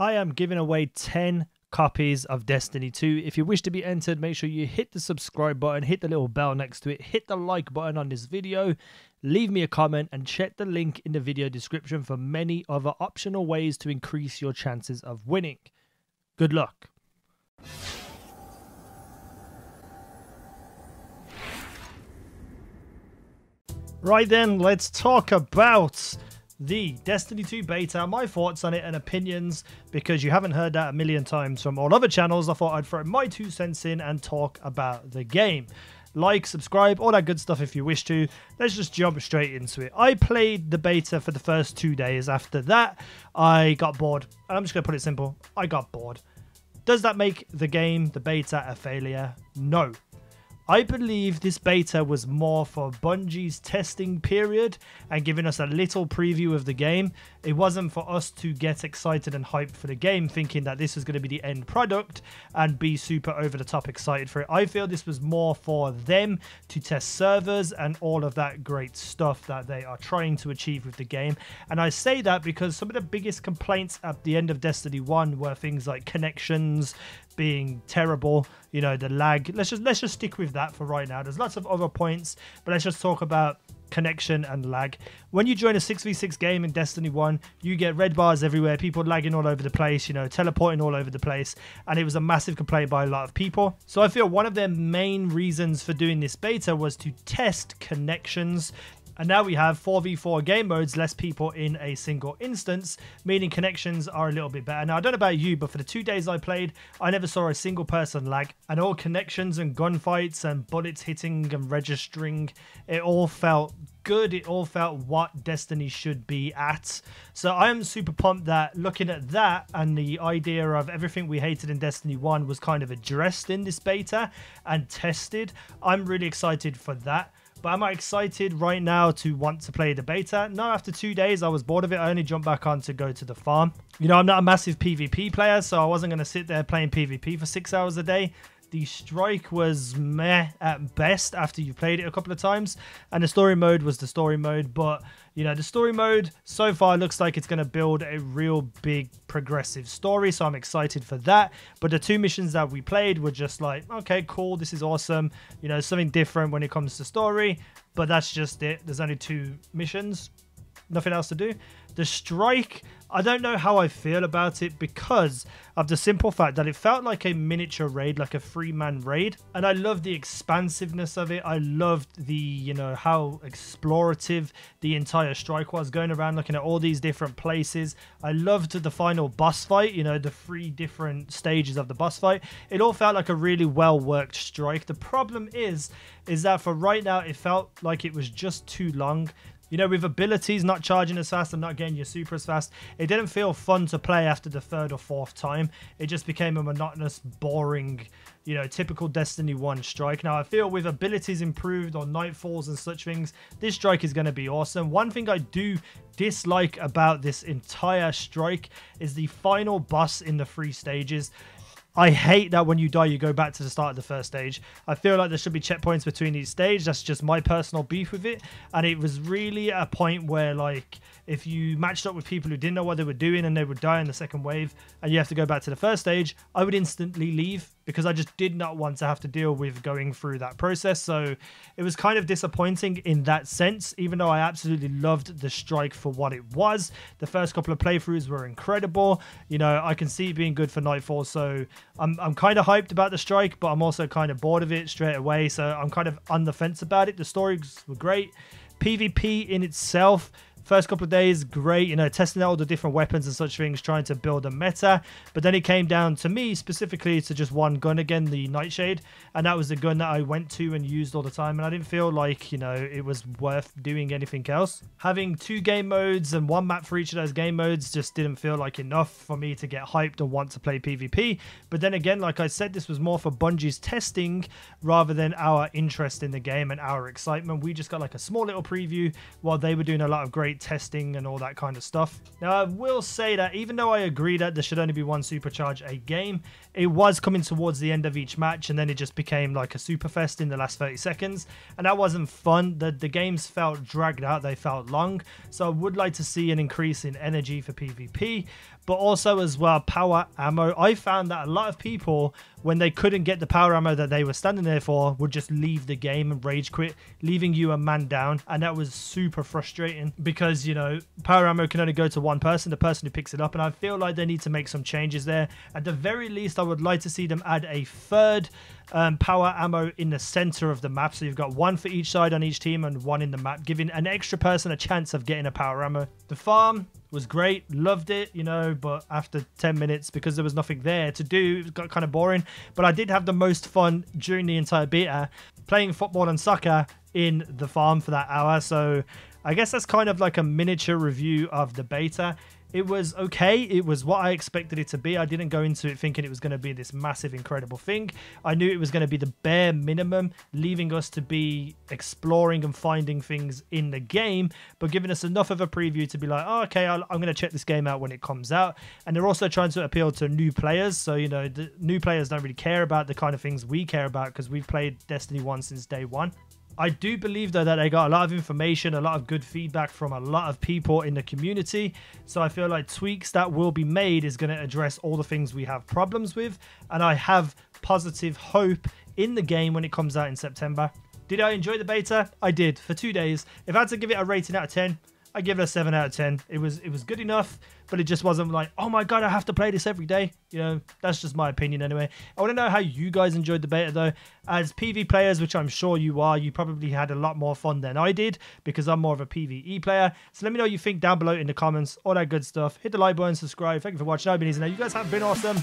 I am giving away 10 copies of Destiny 2. If you wish to be entered, make sure you hit the subscribe button, hit the little bell next to it, hit the like button on this video, leave me a comment, and check the link in the video description for many other optional ways to increase your chances of winning. Good luck. Right then, let's talk about the Destiny 2 beta, my thoughts on it and opinions, because you haven't heard that a million times from all other channels. I thought I'd throw my 2 cents in and talk about the game. Like, subscribe, all that good stuff if you wish to. Let's just jump straight into it. I played the beta for the first 2 days. After that, I got bored. And I'm just going to put it simple. I got bored. Does that make the game, the beta, a failure? No. I believe this beta was more for Bungie's testing period and giving us a little preview of the game. It wasn't for us to get excited and hyped for the game, thinking that this was going to be the end product and be super over the top excited for it. I feel this was more for them to test servers and all of that great stuff that they are trying to achieve with the game. And I say that because some of the biggest complaints at the end of Destiny 1 were things like connections being terrible, you know, the lag. Let's just stick with that for right now. There's lots of other points, but let's just talk about connection and lag. When you join a 6v6 game in Destiny 1, you get red bars everywhere, people lagging all over the place, you know, teleporting all over the place, and it was a massive complaint by a lot of people. So I feel one of their main reasons for doing this beta was to test connections. And now we have 4v4 game modes, less people in a single instance, meaning connections are a little bit better. Now, I don't know about you, but for the 2 days I played, I never saw a single person lag. And all connections and gunfights and bullets hitting and registering, it all felt good. It all felt what Destiny should be at. So I am super pumped that looking at that and the idea of everything we hated in Destiny 1 was kind of addressed in this beta and tested. I'm really excited for that. But am I excited right now to want to play the beta? No, after 2 days, I was bored of it. I only jumped back on to go to the farm. You know, I'm not a massive PvP player, so I wasn't going to sit there playing PvP for 6 hours a day. The strike was meh at best after you played it a couple of times. And the story mode was the story mode. But, you know, the story mode so far looks like it's going to build a real big progressive story. So I'm excited for that. But the 2 missions that we played were just like, okay, cool. This is awesome. You know, something different when it comes to story. But that's just it. There's only 2 missions. Nothing else to do. The strike, I don't know how I feel about it because of the simple fact that it felt like a miniature raid, like a 3-man raid. And I loved the expansiveness of it. I loved the, you know, how explorative the entire strike was, going around looking at all these different places. I loved the final boss fight, you know, the 3 different stages of the boss fight. It all felt like a really well-worked strike. The problem is that for right now, it felt like it was just too long. You know, with abilities not charging as fast and not getting your super as fast, it didn't feel fun to play after the 3rd or 4th time. It just became a monotonous, boring, you know, typical Destiny 1 strike. Now, I feel with abilities improved or nightfalls and such things, this strike is going to be awesome. One thing I do dislike about this entire strike is the final boss in the 3 stages. I hate that when you die, you go back to the start of the first stage. I feel like there should be checkpoints between each stage. That's just my personal beef with it. And it was really a point where, like, if you matched up with people who didn't know what they were doing and they would die in the second wave and you have to go back to the first stage, I would instantly leave because I just did not want to have to deal with going through that process. So it was kind of disappointing in that sense, even though I absolutely loved the strike for what it was. The first couple of playthroughs were incredible. You know, I can see it being good for Nightfall. So I'm kind of hyped about the strike, but I'm also kind of bored of it straight away. So I'm kind of on the fence about it. The stories were great. PvP in itself, first couple of days, great, you know, testing out all the different weapons and such things, trying to build a meta. But then it came down to me specifically to just one gun again, the Nightshade. And that was the gun that I went to and used all the time. And I didn't feel like, you know, it was worth doing anything else. Having 2 game modes and 1 map for each of those game modes just didn't feel like enough for me to get hyped and want to play PvP. But then again, like I said, this was more for Bungie's testing rather than our interest in the game and our excitement. We just got like a small little preview while they were doing a lot of great testing and all that kind of stuff. Now, I will say that even though I agree that there should only be 1 supercharge a game, it was coming towards the end of each match and then it just became like a super fest in the last 30 seconds, and that wasn't fun. The games felt dragged out, they felt long. So I would like to see an increase in energy for PvP, but also as well power ammo. I found that a lot of people, when they couldn't get the power ammo that they were standing there for, would just leave the game and rage quit, leaving you a man down. And that was super frustrating because, you know, power ammo can only go to one person, the person who picks it up. And I feel like they need to make some changes there. At the very least, I would like to see them add a third power ammo in the center of the map. So you've got one for each side on each team and one in the map, giving an extra person a chance of getting a power ammo. The farm was great, loved it, you know, but after 10 minutes, because there was nothing there to do, it got kind of boring. But I did have the most fun during the entire beta playing football and soccer in the farm for that hour. So I guess that's kind of like a miniature review of the beta. It was okay. It was what I expected it to be. I didn't go into it thinking it was going to be this massive, incredible thing. I knew it was going to be the bare minimum, leaving us to be exploring and finding things in the game, but giving us enough of a preview to be like, oh, okay, I'm going to check this game out when it comes out. And they're also trying to appeal to new players. So, you know, the new players don't really care about the kind of things we care about because we've played Destiny 1 since day one. I do believe, though, that they got a lot of information, a lot of good feedback from a lot of people in the community. So I feel like tweaks that will be made is going to address all the things we have problems with. And I have positive hope in the game when it comes out in September. Did I enjoy the beta? I did, for 2 days. If I had to give it a rating out of 10, I give it a 7 out of 10. It was good enough, but it just wasn't like, oh my god, I have to play this every day. You know, that's just my opinion anyway. I want to know how you guys enjoyed the beta though. As PvE players, which I'm sure you are, you probably had a lot more fun than I did because I'm more of a PvE player. So let me know what you think down below in the comments, all that good stuff. Hit the like button, subscribe. Thank you for watching. I've been easy now. You guys have been awesome.